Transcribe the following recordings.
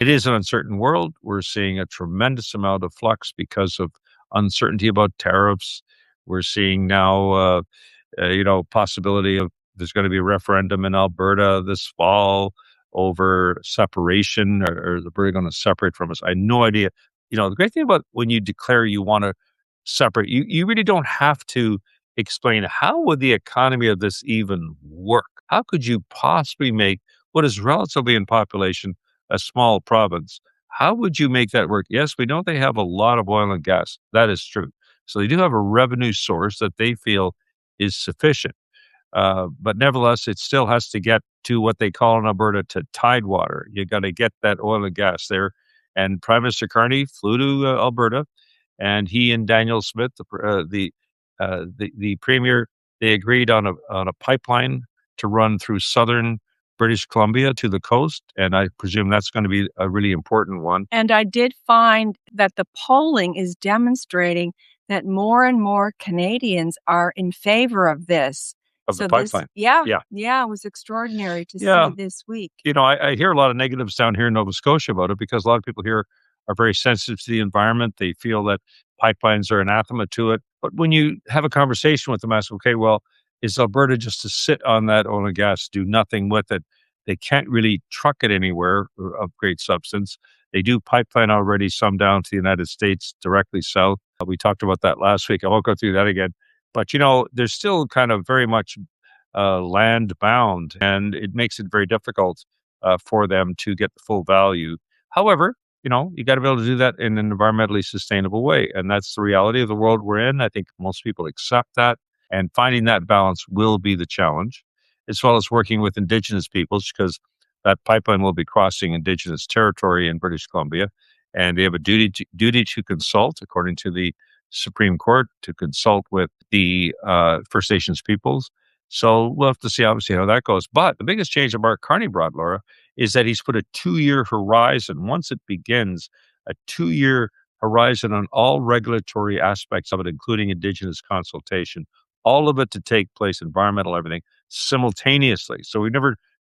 It is an uncertain world. We're seeing a tremendous amount of flux because of uncertainty about tariffs. We're seeing now, possibility of there's going to be a referendum in Alberta this fall over separation, or is Alberta going to separate from us? I had no idea. The great thing about when you declare you want to separate, you really don't have to explain how would the economy of this even work? How could you possibly make what is relatively in population a small province? How would you make that work? Yes, we know they have a lot of oil and gas. That is true. So they do have a revenue source that they feel is sufficient. But nevertheless, it still has to get to what they call in Alberta to tidewater. You got to get that oil and gas there. And Prime Minister Carney flew to Alberta, and he and Daniel Smith, the premier, they agreed on a pipeline to run through southern British Columbia to the coast, and I presume that's going to be a really important one. And I did find that the polling is demonstrating that more and more Canadians are in favor of this. Of the pipeline. It was extraordinary to see this week. I hear a lot of negatives down here in Nova Scotia about it because a lot of people here are very sensitive to the environment. They feel that pipelines are anathema to it. But when you have a conversation with them, ask, okay, well, is Alberta just to sit on that oil and gas, do nothing with it? They can't really truck it anywhere of great substance. They do pipeline already, some down to the United States, directly south. We talked about that last week. I won't go through that again. But, they're still kind of very much land bound, and it makes it very difficult for them to get the full value. However, you got to be able to do that in an environmentally sustainable way. And that's the reality of the world we're in. I think most people accept that. And finding that balance will be the challenge, as well as working with Indigenous peoples, because that pipeline will be crossing Indigenous territory in British Columbia. And they have a duty to consult, according to the Supreme Court, to consult with the First Nations peoples. So we'll have to see, obviously, how that goes. But the biggest change that Mark Carney brought, Laura, is that he's put a 2-year horizon. Once it begins, a 2-year horizon on all regulatory aspects of it, including Indigenous consultation, all of it to take place, environmental, everything, simultaneously. So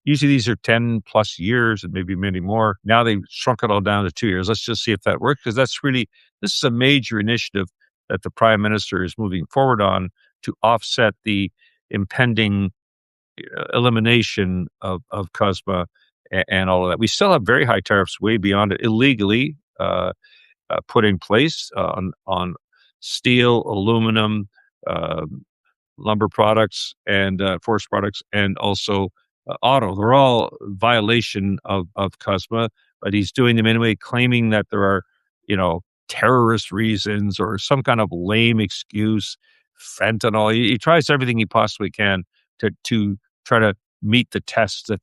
usually these are 10 plus years and maybe many more. Now they've shrunk it all down to 2 years. Let's just see if that works, because this is a major initiative that the Prime Minister is moving forward on to offset the impending elimination of CUSMA and all of that. We still have very high tariffs way beyond it, illegally put in place on steel, aluminum, lumber products, and forest products, and also auto. They're all violation of CUSMA, but he's doing them anyway, claiming that there are, terrorist reasons or some kind of lame excuse, fentanyl. He tries everything he possibly can to try to meet the tests that